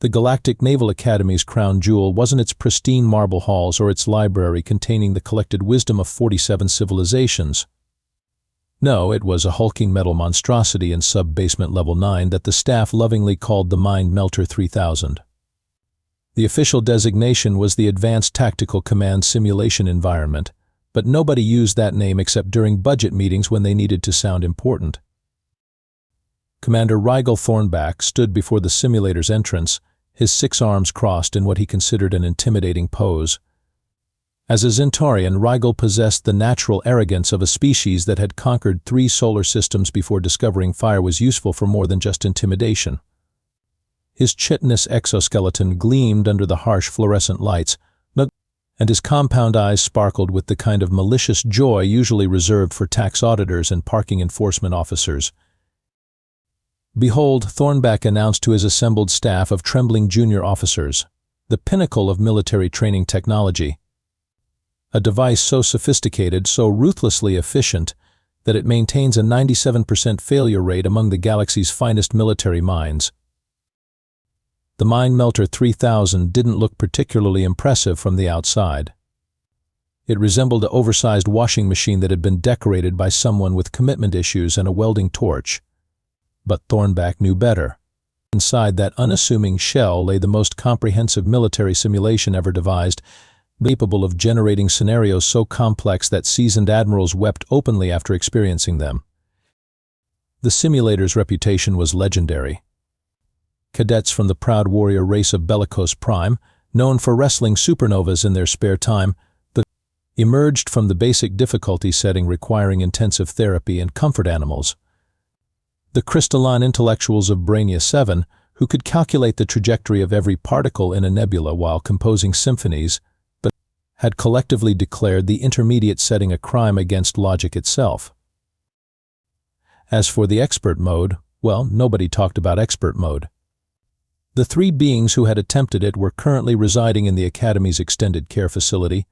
The Galactic Naval Academy's crown jewel wasn't its pristine marble halls or its library containing the collected wisdom of 47 civilizations. No, it was a hulking metal monstrosity in sub-basement level 9 that the staff lovingly called the Mind Melter 3000. The official designation was the Advanced Tactical Command Simulation Environment, but nobody used that name except during budget meetings when they needed to sound important. Commander Rigel Thornback stood before the simulator's entrance, his 6 arms crossed in what he considered an intimidating pose. As a Zentaurian, Rigel possessed the natural arrogance of a species that had conquered 3 solar systems before discovering fire was useful for more than just intimidation. His chitinous exoskeleton gleamed under the harsh fluorescent lights, and his compound eyes sparkled with the kind of malicious joy usually reserved for tax auditors and parking enforcement officers. "Behold," Thornback announced to his assembled staff of trembling junior officers, "the pinnacle of military training technology. A device so sophisticated, so ruthlessly efficient, that it maintains a 97% failure rate among the galaxy's finest military minds." The Mind Melter 3000 didn't look particularly impressive from the outside. It resembled an oversized washing machine that had been decorated by someone with commitment issues and a welding torch. But Thornback knew better. Inside that unassuming shell lay the most comprehensive military simulation ever devised, capable of generating scenarios so complex that seasoned admirals wept openly after experiencing them. The simulator's reputation was legendary. Cadets from the proud warrior race of Bellicose Prime, known for wrestling supernovas in their spare time, emerged from the basic difficulty setting requiring intensive therapy and comfort animals. The crystalline intellectuals of Brainiac 7, who could calculate the trajectory of every particle in a nebula while composing symphonies, but had collectively declared the intermediate setting a crime against logic itself. As for the expert mode, well, nobody talked about expert mode. The 3 beings who had attempted it were currently residing in the Academy's extended care facility,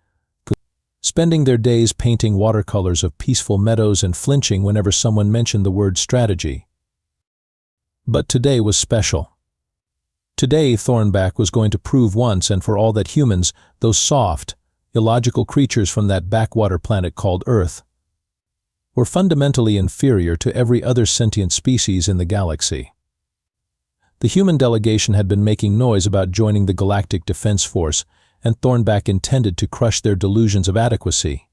spending their days painting watercolors of peaceful meadows and flinching whenever someone mentioned the word strategy. But today was special. Today, Thornback was going to prove once and for all that humans, those soft, illogical creatures from that backwater planet called Earth, were fundamentally inferior to every other sentient species in the galaxy. The human delegation had been making noise about joining the Galactic Defense Force, and Thornback intended to crush their delusions of adequacy.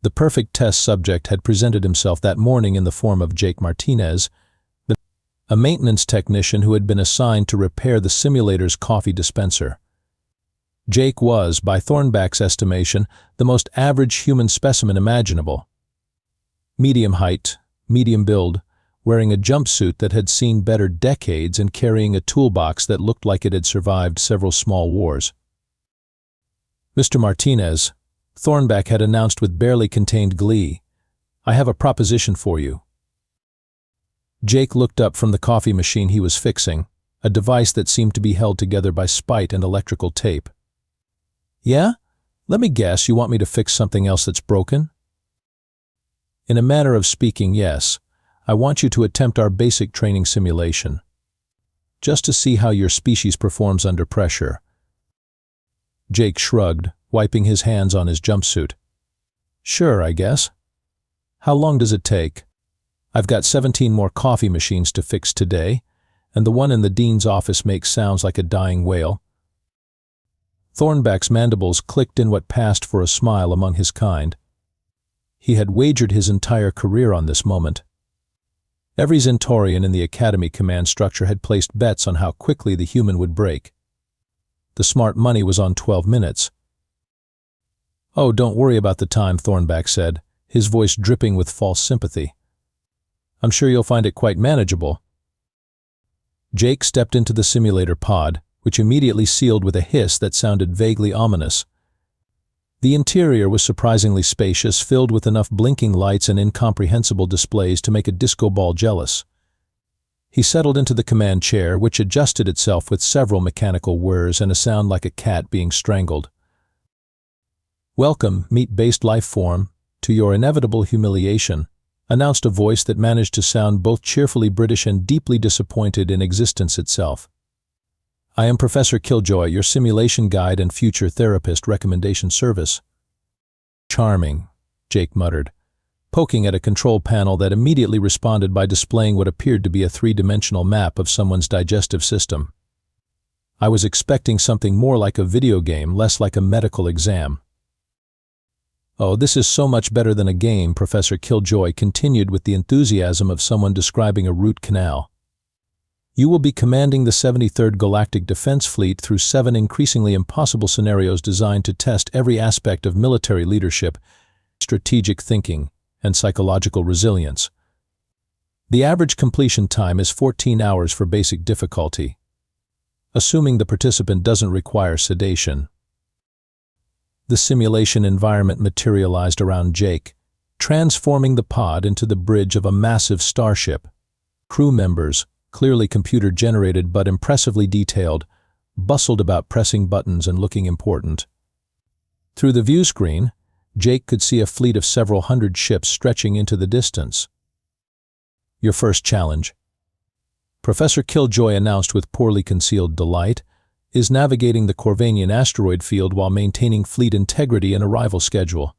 The perfect test subject had presented himself that morning in the form of Jake Martinez, a maintenance technician who had been assigned to repair the simulator's coffee dispenser. Jake was, by Thornback's estimation, the most average human specimen imaginable. Medium height, medium build, wearing a jumpsuit that had seen better decades and carrying a toolbox that looked like it had survived several small wars. "Mr. Martinez," Thornback had announced with barely contained glee, "I have a proposition for you." Jake looked up from the coffee machine he was fixing, a device that seemed to be held together by spite and electrical tape. "Yeah? Let me guess, you want me to fix something else that's broken?" "In a manner of speaking, yes. I want you to attempt our basic training simulation, just to see how your species performs under pressure." Jake shrugged, wiping his hands on his jumpsuit. "Sure, I guess. How long does it take? I've got 17 more coffee machines to fix today, and the one in the dean's office makes sounds like a dying whale." Thornback's mandibles clicked in what passed for a smile among his kind. He had wagered his entire career on this moment. Every Zentaurian in the Academy command structure had placed bets on how quickly the human would break. The smart money was on 12 minutes. "Oh, don't worry about the time," Thornback said, his voice dripping with false sympathy. "I'm sure you'll find it quite manageable." Jake stepped into the simulator pod, which immediately sealed with a hiss that sounded vaguely ominous. The interior was surprisingly spacious, filled with enough blinking lights and incomprehensible displays to make a disco ball jealous. He settled into the command chair, which adjusted itself with several mechanical whirs and a sound like a cat being strangled. "Welcome, meat-based life form, to your inevitable humiliation," announced a voice that managed to sound both cheerfully British and deeply disappointed in existence itself. I am Professor Killjoy, your simulation guide and future therapist recommendation service. Charming, Jake muttered, poking at a control panel that immediately responded by displaying what appeared to be a three-dimensional map of someone's digestive system. I was expecting something more like a video game, less like a medical exam. Oh, this is so much better than a game, Professor Killjoy continued with the enthusiasm of someone describing a root canal. You will be commanding the 73rd Galactic Defense Fleet through 7 increasingly impossible scenarios designed to test every aspect of military leadership, strategic thinking, and psychological resilience. The average completion time is 14 hours for basic difficulty, assuming the participant doesn't require sedation. The simulation environment materialized around Jake, transforming the pod into the bridge of a massive starship. Crew members, clearly computer-generated but impressively detailed, bustled about pressing buttons and looking important. Through the view screen, Jake could see a fleet of several hundred ships stretching into the distance. Your first challenge, Professor Killjoy announced with poorly concealed delight, is navigating the Corvanian asteroid field while maintaining fleet integrity and arrival schedule.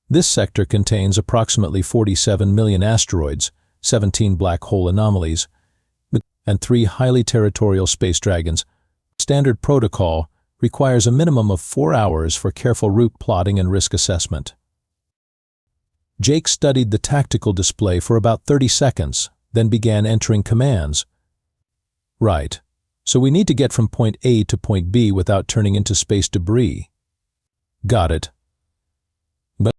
This sector contains approximately 47 million asteroids, 17 black hole anomalies, and 3 highly territorial space dragons. Standard protocol requires a minimum of 4 hours for careful route plotting and risk assessment. Jake studied the tactical display for about 30 seconds, then began entering commands. Right. So we need to get from point A to point B without turning into space debris. Got it. But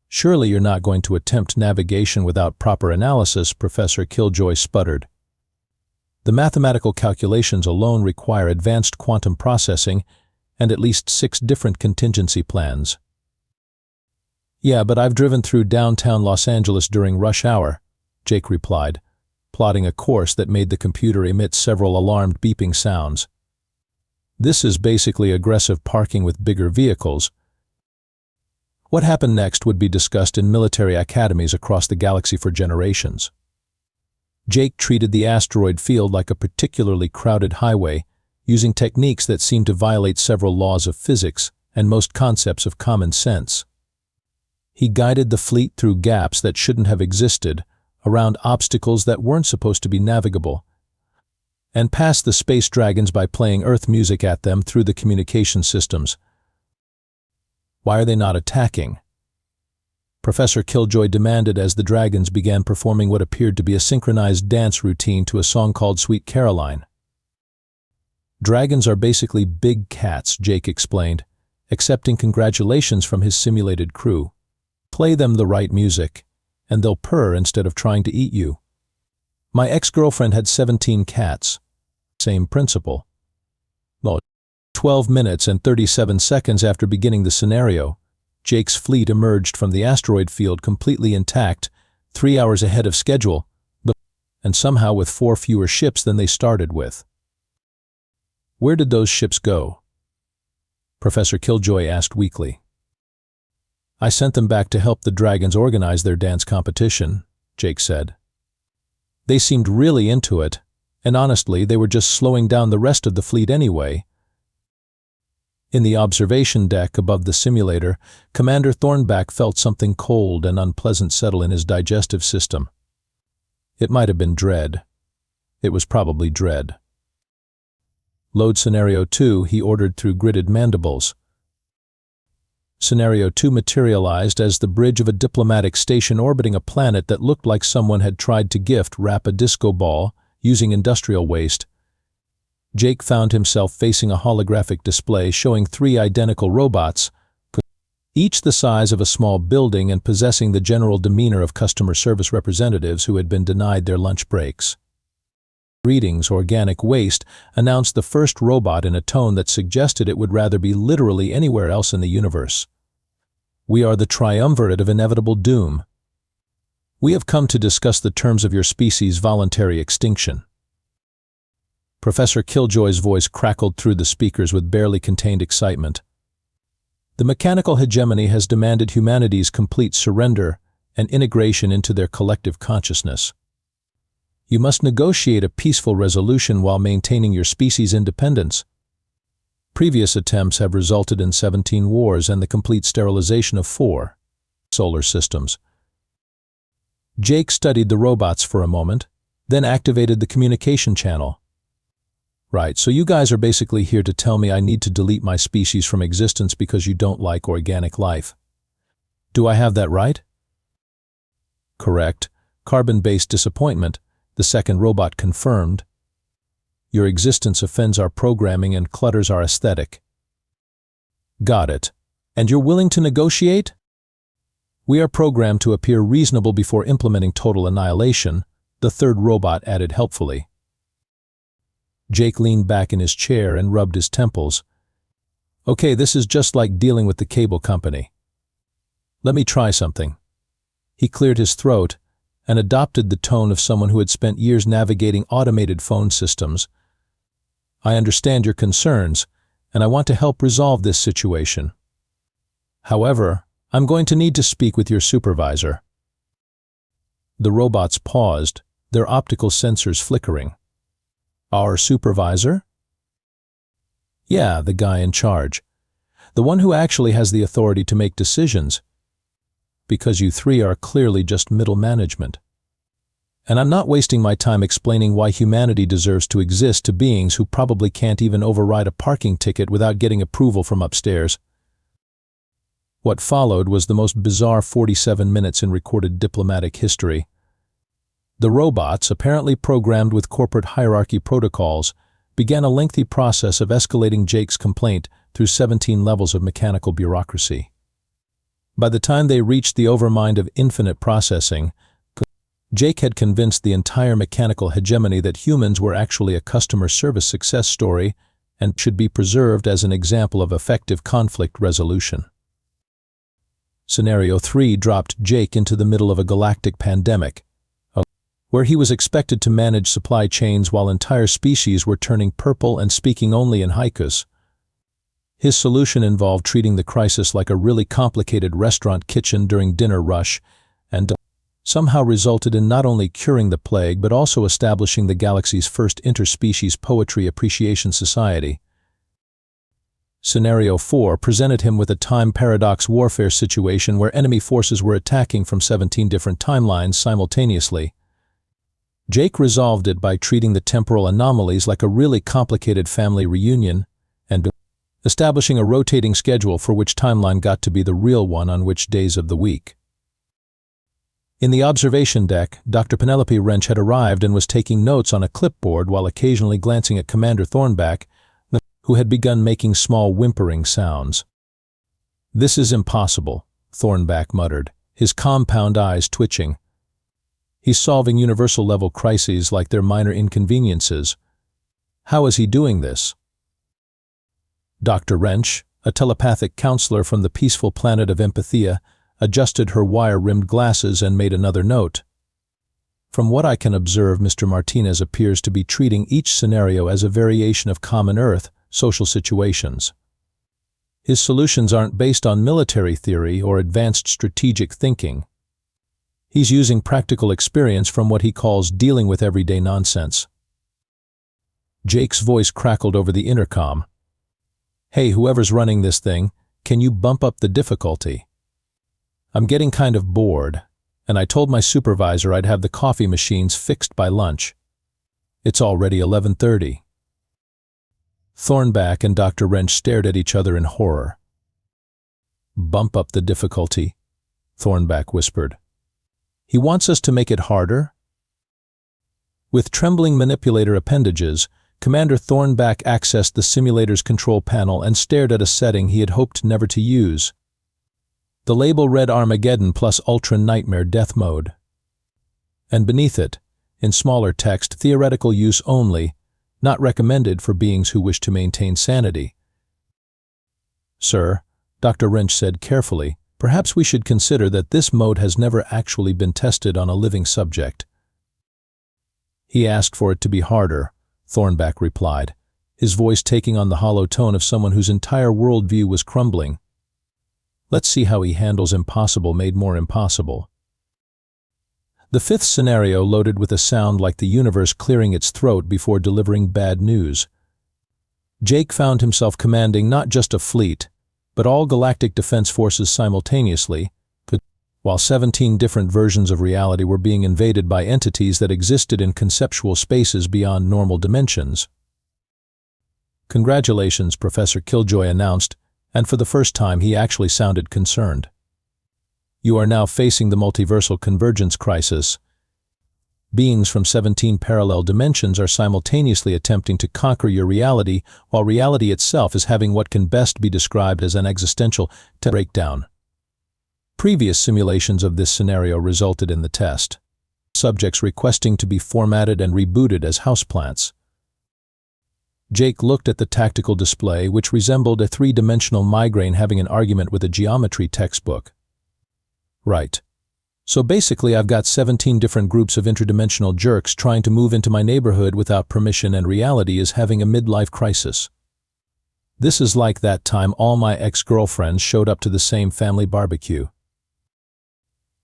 surely you're not going to attempt navigation without proper analysis, Professor Killjoy sputtered. The mathematical calculations alone require advanced quantum processing and at least 6 different contingency plans. Yeah, but I've driven through downtown Los Angeles during rush hour, Jake replied, plotting a course that made the computer emit several alarmed beeping sounds. This is basically aggressive parking with bigger vehicles. What happened next would be discussed in military academies across the galaxy for generations. Jake treated the asteroid field like a particularly crowded highway, using techniques that seemed to violate several laws of physics and most concepts of common sense. He guided the fleet through gaps that shouldn't have existed, around obstacles that weren't supposed to be navigable, and past the space dragons by playing Earth music at them through the communication systems. Why are they not attacking? Professor Killjoy demanded as the dragons began performing what appeared to be a synchronized dance routine to a song called Sweet Caroline. Dragons are basically big cats, Jake explained, accepting congratulations from his simulated crew. Play them the right music, and they'll purr instead of trying to eat you. My ex-girlfriend had 17 cats. Same principle. Well, 12 minutes and 37 seconds after beginning the scenario, Jake's fleet emerged from the asteroid field completely intact, 3 hours ahead of schedule, and somehow with 4 fewer ships than they started with. Where did those ships go? Professor Killjoy asked weakly. I sent them back to help the dragons organize their dance competition, Jake said. They seemed really into it, and honestly, they were just slowing down the rest of the fleet anyway. In the observation deck above the simulator, Commander Thornback felt something cold and unpleasant settle in his digestive system. It might have been dread. It was probably dread. Load Scenario 2, he ordered through gritted mandibles. Scenario 2 materialized as the bridge of a diplomatic station orbiting a planet that looked like someone had tried to wrap a disco ball using industrial waste. Jake found himself facing a holographic display showing 3 identical robots, each the size of a small building and possessing the general demeanor of customer service representatives who had been denied their lunch breaks. Greetings, Organic Waste announced the first robot in a tone that suggested it would rather be literally anywhere else in the universe. We are the triumvirate of inevitable doom. We have come to discuss the terms of your species' voluntary extinction. Professor Killjoy's voice crackled through the speakers with barely contained excitement. The mechanical hegemony has demanded humanity's complete surrender and integration into their collective consciousness. You must negotiate a peaceful resolution while maintaining your species' independence. Previous attempts have resulted in 17 wars and the complete sterilization of 4 solar systems. Jake studied the robots for a moment, then activated the communication channel. Right, so you guys are basically here to tell me I need to delete my species from existence because you don't like organic life. Do I have that right? Correct. Carbon-based disappointment, the second robot confirmed. Your existence offends our programming and clutters our aesthetic. Got it. And you're willing to negotiate? We are programmed to appear reasonable before implementing total annihilation, the third robot added helpfully. Jake leaned back in his chair and rubbed his temples. Okay, this is just like dealing with the cable company. Let me try something. He cleared his throat and adopted the tone of someone who had spent years navigating automated phone systems. I understand your concerns, and I want to help resolve this situation. However, I'm going to need to speak with your supervisor. The robots paused, their optical sensors flickering. Our supervisor? Yeah, the guy in charge. The one who actually has the authority to make decisions. Because you three are clearly just middle management. And I'm not wasting my time explaining why humanity deserves to exist to beings who probably can't even override a parking ticket without getting approval from upstairs. What followed was the most bizarre 47 minutes in recorded diplomatic history. The robots, apparently programmed with corporate hierarchy protocols, began a lengthy process of escalating Jake's complaint through 17 levels of mechanical bureaucracy. By the time they reached the overmind of infinite processing, Jake had convinced the entire mechanical hegemony that humans were actually a customer service success story and should be preserved as an example of effective conflict resolution. Scenario 3 dropped Jake into the middle of a galactic pandemic, where he was expected to manage supply chains while entire species were turning purple and speaking only in haikus. His solution involved treating the crisis like a really complicated restaurant kitchen during dinner rush, and somehow resulted in not only curing the plague but also establishing the galaxy's first interspecies poetry appreciation society. Scenario 4 presented him with a time paradox warfare situation where enemy forces were attacking from 17 different timelines simultaneously. Jake resolved it by treating the temporal anomalies like a really complicated family reunion and establishing a rotating schedule for which timeline got to be the real one on which days of the week. In the observation deck, Dr. Penelope Wrench had arrived and was taking notes on a clipboard while occasionally glancing at Commander Thornback, who had begun making small whimpering sounds. "This is impossible," Thornback muttered, his compound eyes twitching. "He's solving universal-level crises like they're minor inconveniences. How is he doing this?" Dr. Wrench, a telepathic counselor from the peaceful planet of Empathia, adjusted her wire-rimmed glasses and made another note. "From what I can observe, Mr. Martinez appears to be treating each scenario as a variation of common Earth social situations. His solutions aren't based on military theory or advanced strategic thinking. He's using practical experience from what he calls dealing with everyday nonsense." Jake's voice crackled over the intercom. "Hey, whoever's running this thing, can you bump up the difficulty? I'm getting kind of bored, and I told my supervisor I'd have the coffee machines fixed by lunch. It's already 11:30. Thornback and Dr. Wrench stared at each other in horror. "Bump up the difficulty," Thornback whispered. "He wants us to make it harder?" With trembling manipulator appendages, Commander Thornback accessed the simulator's control panel and stared at a setting he had hoped never to use. The label read Armageddon plus Ultra Nightmare Death Mode. And beneath it, in smaller text, theoretical use only, not recommended for beings who wish to maintain sanity. "Sir," Dr. Wrench said carefully, "perhaps we should consider that this mode has never actually been tested on a living subject." "He asked for it to be harder," Thornback replied, his voice taking on the hollow tone of someone whose entire worldview was crumbling. "Let's see how he handles impossible made more impossible." The fifth scenario loaded with a sound like the universe clearing its throat before delivering bad news. Jake found himself commanding not just a fleet, but all galactic defense forces simultaneously, while 17 different versions of reality were being invaded by entities that existed in conceptual spaces beyond normal dimensions. "Congratulations," Professor Killjoy announced, and for the first time he actually sounded concerned. "You are now facing the multiversal convergence crisis. Beings from 17 parallel dimensions are simultaneously attempting to conquer your reality, while reality itself is having what can best be described as an existential breakdown." Previous simulations of this scenario resulted in the test. Subjects requesting to be formatted and rebooted as houseplants. Jake looked at the tactical display, which resembled a three-dimensional migraine having an argument with a geometry textbook. "Right. So basically I've got 17 different groups of interdimensional jerks trying to move into my neighborhood without permission, and reality is having a midlife crisis. This is like that time all my ex-girlfriends showed up to the same family barbecue."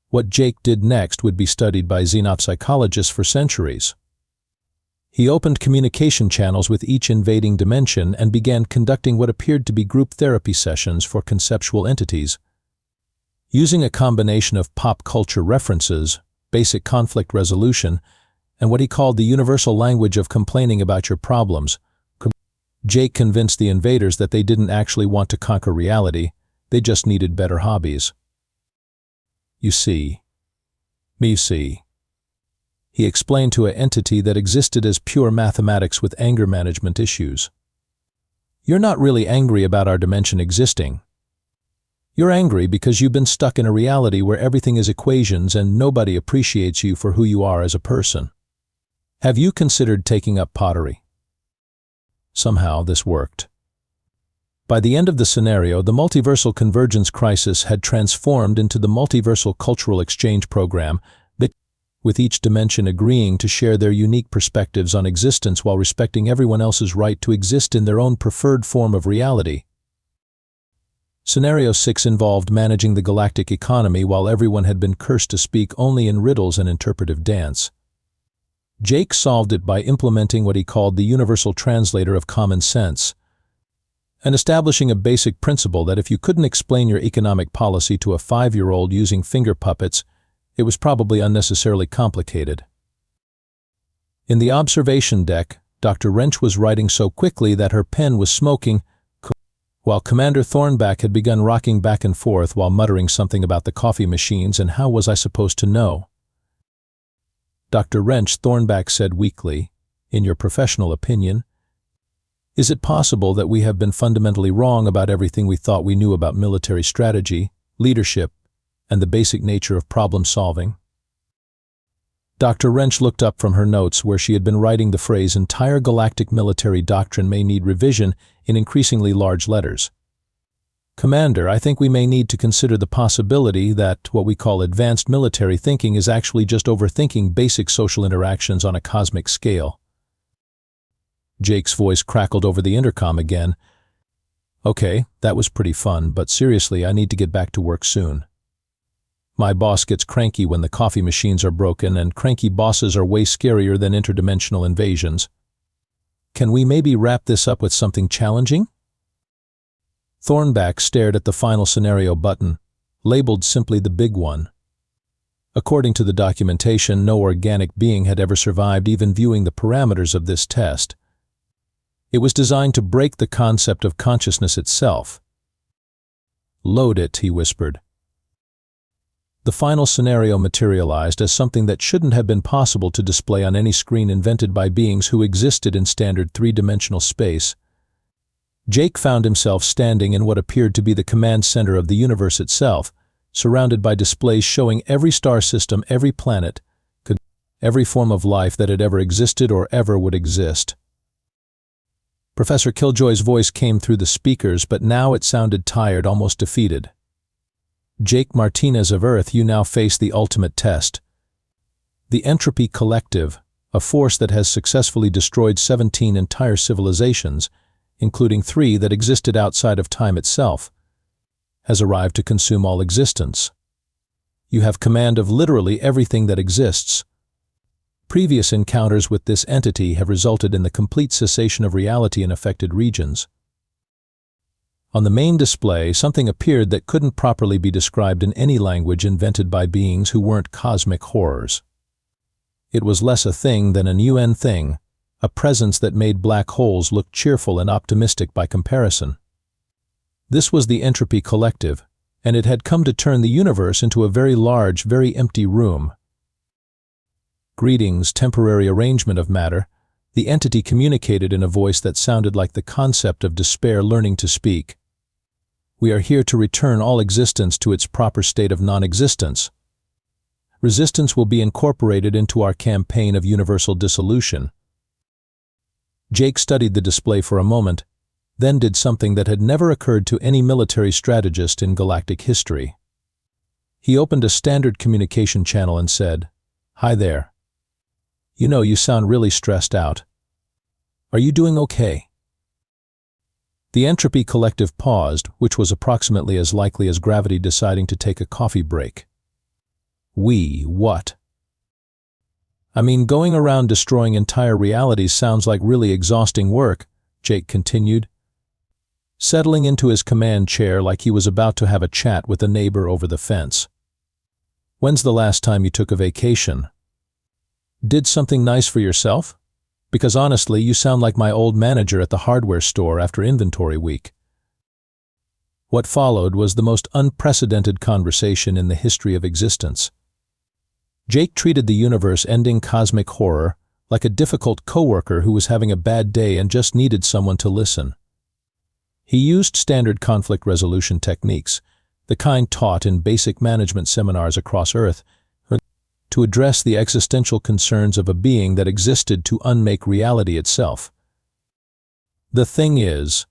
What Jake did next would be studied by xenopsychologists for centuries. He opened communication channels with each invading dimension and began conducting what appeared to be group therapy sessions for conceptual entities. Using a combination of pop culture references, basic conflict resolution, and what he called the universal language of complaining about your problems, Jake convinced the invaders that they didn't actually want to conquer reality, they just needed better hobbies. "You see. He explained to an entity that existed as pure mathematics with anger management issues. "You're not really angry about our dimension existing. You're angry because you've been stuck in a reality where everything is equations and nobody appreciates you for who you are as a person. Have you considered taking up pottery?" Somehow this worked. By the end of the scenario, the multiversal convergence crisis had transformed into the multiversal cultural exchange program, with each dimension agreeing to share their unique perspectives on existence while respecting everyone else's right to exist in their own preferred form of reality. Scenario 6 involved managing the galactic economy while everyone had been cursed to speak only in riddles and interpretive dance. Jake solved it by implementing what he called the universal translator of common sense, and establishing a basic principle that if you couldn't explain your economic policy to a 5-year-old using finger puppets, it was probably unnecessarily complicated. In the observation deck, Dr. Wrench was writing so quickly that her pen was smoking, while Commander Thornback had begun rocking back and forth while muttering something about the coffee machines and how was I supposed to know. Dr. Wrench, Thornback said weakly, "In your professional opinion, is it possible that we have been fundamentally wrong about everything we thought we knew about military strategy, leadership, and the basic nature of problem solving?" Dr. Wrench looked up from her notes where she had been writing the phrase "entire galactic military doctrine may need revision" in increasingly large letters. "Commander, I think we may need to consider the possibility that what we call advanced military thinking is actually just overthinking basic social interactions on a cosmic scale." Jake's voice crackled over the intercom again. "Okay, that was pretty fun, but seriously, I need to get back to work soon. My boss gets cranky when the coffee machines are broken, and cranky bosses are way scarier than interdimensional invasions. Can we maybe wrap this up with something challenging?" Thornback stared at the final scenario button, labeled simply the big one. According to the documentation, no organic being had ever survived even viewing the parameters of this test. It was designed to break the concept of consciousness itself. "Load it," he whispered. The final scenario materialized as something that shouldn't have been possible to display on any screen invented by beings who existed in standard three-dimensional space. Jake found himself standing in what appeared to be the command center of the universe itself, surrounded by displays showing every star system, every planet, every form of life that had ever existed or ever would exist. Professor Killjoy's voice came through the speakers, but now it sounded tired, almost defeated. "Jake Martinez of Earth, you now face the ultimate test. The Entropy Collective, a force that has successfully destroyed 17 entire civilizations, including 3 that existed outside of time itself, has arrived to consume all existence. You have command of literally everything that exists. Previous encounters with this entity have resulted in the complete cessation of reality in affected regions. On the main display, something appeared that couldn't properly be described in any language invented by beings who weren't cosmic horrors. It was less a thing than an UN thing, a presence that made black holes look cheerful and optimistic by comparison. This was the Entropy Collective, and it had come to turn the universe into a very large, very empty room. Greetings, temporary arrangement of matter. The entity communicated in a voice that sounded like the concept of despair learning to speak. We are here to return all existence to its proper state of non-existence. Resistance will be incorporated into our campaign of universal dissolution. Jake studied the display for a moment, then did something that had never occurred to any military strategist in galactic history. He opened a standard communication channel and said, "Hi there. You know, you sound really stressed out. Are you doing okay?" The Entropy Collective paused, which was approximately as likely as gravity deciding to take a coffee break. What? I mean, going around destroying entire realities sounds like really exhausting work, Jake continued, settling into his command chair like he was about to have a chat with a neighbor over the fence. When's the last time you took a vacation? Did something nice for yourself? Because honestly, you sound like my old manager at the hardware store after inventory week. What followed was the most unprecedented conversation in the history of existence. Jake treated the universe-ending cosmic horror like a difficult coworker who was having a bad day and just needed someone to listen. He used standard conflict resolution techniques, the kind taught in basic management seminars across Earth, to address the existential concerns of a being that existed to unmake reality itself. The thing is,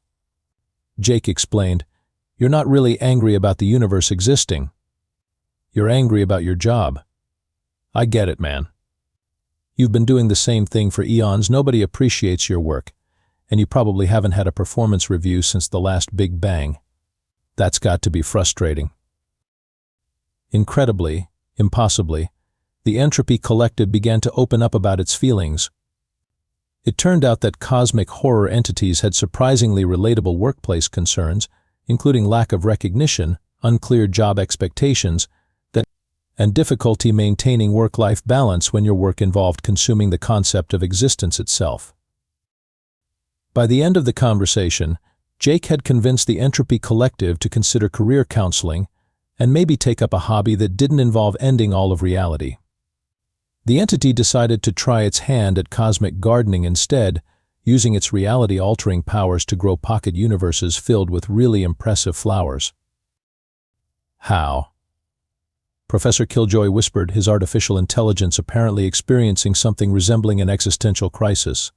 Jake explained, you're not really angry about the universe existing. You're angry about your job. I get it, man. You've been doing the same thing for eons, nobody appreciates your work, and you probably haven't had a performance review since the last Big Bang. That's got to be frustrating. Incredibly, impossibly, the Entropy Collective began to open up about its feelings. It turned out that cosmic horror entities had surprisingly relatable workplace concerns, including lack of recognition, unclear job expectations, and difficulty maintaining work-life balance when your work involved consuming the concept of existence itself. By the end of the conversation, Jake had convinced the Entropy Collective to consider career counseling and maybe take up a hobby that didn't involve ending all of reality. The entity decided to try its hand at cosmic gardening instead, using its reality-altering powers to grow pocket universes filled with really impressive flowers. How? Professor Killjoy whispered, his artificial intelligence apparently experiencing something resembling an existential crisis.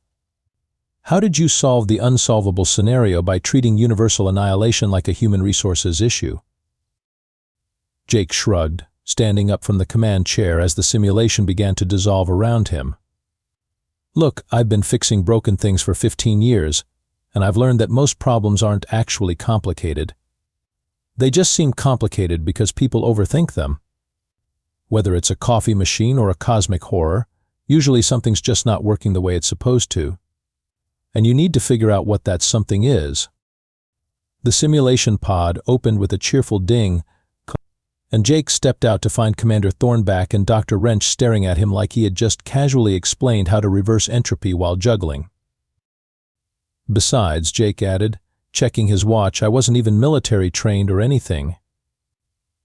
How did you solve the unsolvable scenario by treating universal annihilation like a human resources issue? Jake shrugged, standing up from the command chair as the simulation began to dissolve around him. Look, I've been fixing broken things for 15 years, and I've learned that most problems aren't actually complicated. They just seem complicated because people overthink them. Whether it's a coffee machine or a cosmic horror, usually something's just not working the way it's supposed to. And you need to figure out what that something is. The simulation pod opened with a cheerful ding, and Jake stepped out to find Commander Thornback and Dr. Wrench staring at him like he had just casually explained how to reverse entropy while juggling. Besides, Jake added, checking his watch, I wasn't even military trained or anything.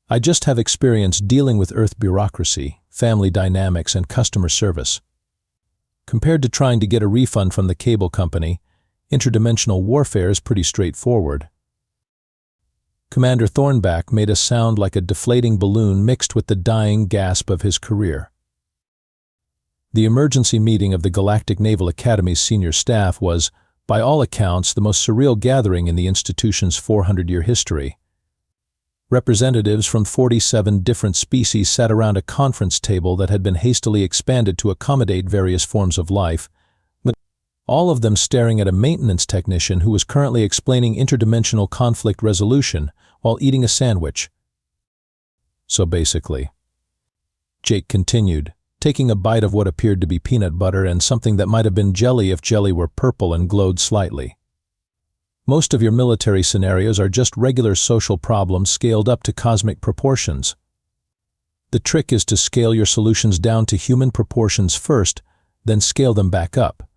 I just have experience dealing with Earth bureaucracy, family dynamics, and customer service. Compared to trying to get a refund from the cable company, interdimensional warfare is pretty straightforward. Commander Thornback made a sound like a deflating balloon mixed with the dying gasp of his career. The emergency meeting of the Galactic Naval Academy's senior staff was, by all accounts, the most surreal gathering in the institution's 400-year history. Representatives from 47 different species sat around a conference table that had been hastily expanded to accommodate various forms of life, with all of them staring at a maintenance technician who was currently explaining interdimensional conflict resolution while eating a sandwich. So basically, Jake continued, taking a bite of what appeared to be peanut butter and something that might have been jelly if jelly were purple and glowed slightly. Most of your military scenarios are just regular social problems scaled up to cosmic proportions. The trick is to scale your solutions down to human proportions first, then scale them back up.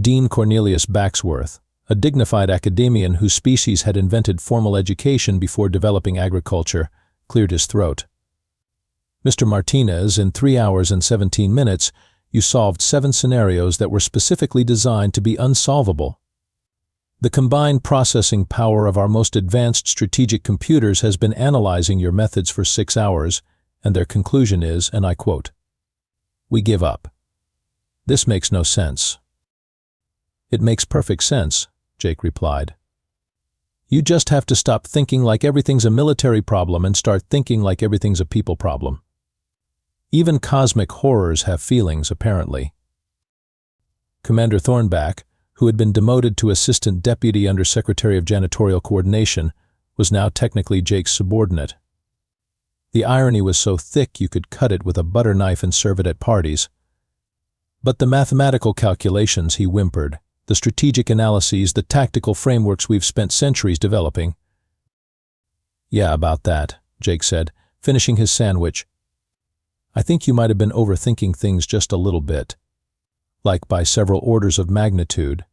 Dean Cornelius Baxworth, a dignified academician whose species had invented formal education before developing agriculture, cleared his throat. Mr. Martinez, in 3 hours and 17 minutes, you solved 7 scenarios that were specifically designed to be unsolvable. The combined processing power of our most advanced strategic computers has been analyzing your methods for 6 hours, and their conclusion is, and I quote, "We give up." This makes no sense. It makes perfect sense, Jake replied. You just have to stop thinking like everything's a military problem and start thinking like everything's a people problem. Even cosmic horrors have feelings, apparently. Commander Thornback, who had been demoted to Assistant Deputy Undersecretary of Janitorial Coordination, was now technically Jake's subordinate. The irony was so thick you could cut it with a butter knife and serve it at parties. But the mathematical calculations, he whimpered, the strategic analyses, the tactical frameworks we've spent centuries developing. Yeah, about that, Jake said, finishing his sandwich. I think you might have been overthinking things just a little bit, like by several orders of magnitude.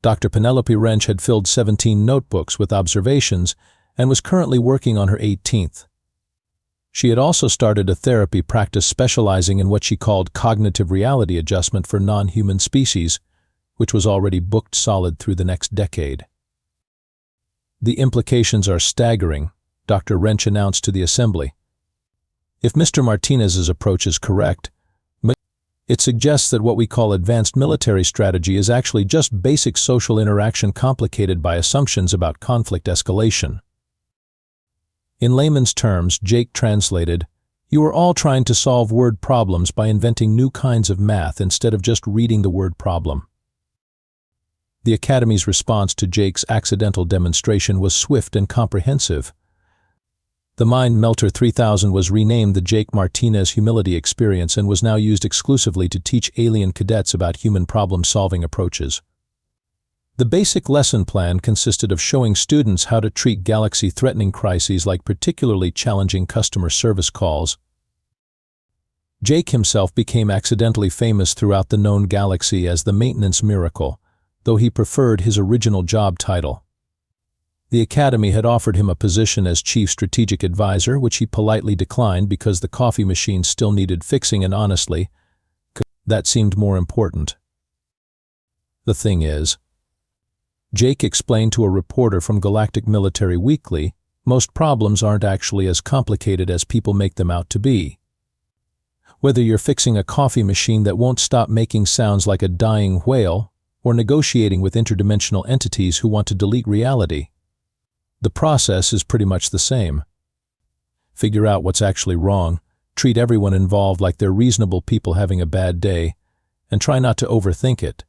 Dr. Penelope Wrench had filled 17 notebooks with observations and was currently working on her 18th. She had also started a therapy practice specializing in what she called cognitive reality adjustment for non-human species, which was already booked solid through the next decade. The implications are staggering, Dr. Wrench announced to the assembly. If Mr. Martinez's approach is correct, it suggests that what we call advanced military strategy is actually just basic social interaction complicated by assumptions about conflict escalation. In layman's terms, Jake translated, you are all trying to solve word problems by inventing new kinds of math instead of just reading the word problem. The Academy's response to Jake's accidental demonstration was swift and comprehensive. The Mind Melter 3000 was renamed the Jake Martinez Humility Experience and was now used exclusively to teach alien cadets about human problem-solving approaches. The basic lesson plan consisted of showing students how to treat galaxy-threatening crises like particularly challenging customer service calls. Jake himself became accidentally famous throughout the known galaxy as the Maintenance Miracle, though he preferred his original job title. The Academy had offered him a position as Chief Strategic Advisor, which he politely declined because the coffee machine still needed fixing, and honestly, that seemed more important. The thing is, Jake explained to a reporter from Galactic Military Weekly, most problems aren't actually as complicated as people make them out to be. Whether you're fixing a coffee machine that won't stop making sounds like a dying whale, or negotiating with interdimensional entities who want to delete reality, the process is pretty much the same. Figure out what's actually wrong, treat everyone involved like they're reasonable people having a bad day, and try not to overthink it.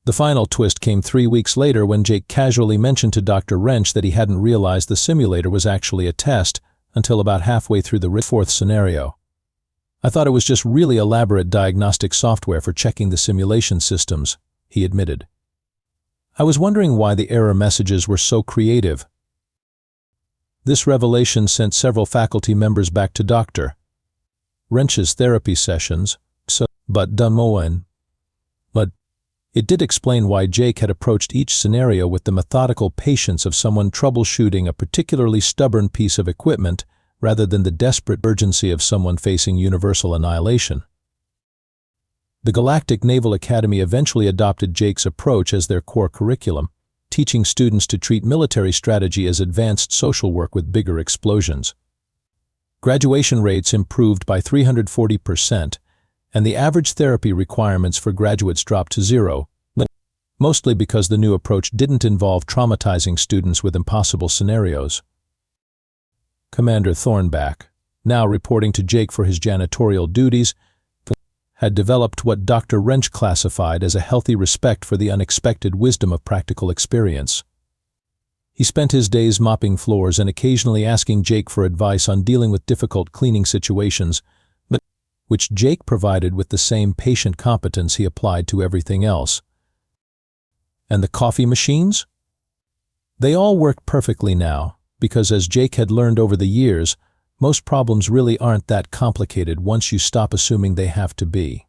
The final twist came 3 weeks later when Jake casually mentioned to Dr. Wrench that he hadn't realized the simulator was actually a test until about halfway through the 4th scenario. I thought it was just really elaborate diagnostic software for checking the simulation systems, he admitted. I was wondering why the error messages were so creative. This revelation sent several faculty members back to Dr. Wrench's therapy sessions, but it did explain why Jake had approached each scenario with the methodical patience of someone troubleshooting a particularly stubborn piece of equipment rather than the desperate urgency of someone facing universal annihilation. The Galactic Naval Academy eventually adopted Jake's approach as their core curriculum, teaching students to treat military strategy as advanced social work with bigger explosions. Graduation rates improved by 340%, and the average therapy requirements for graduates dropped to 0, mostly because the new approach didn't involve traumatizing students with impossible scenarios. Commander Thornback, now reporting to Jake for his janitorial duties, had developed what Dr. Wrench classified as a healthy respect for the unexpected wisdom of practical experience. He spent his days mopping floors and occasionally asking Jake for advice on dealing with difficult cleaning situations, but which Jake provided with the same patient competence he applied to everything else. And the coffee machines? They all worked perfectly now, because as Jake had learned over the years, most problems really aren't that complicated once you stop assuming they have to be.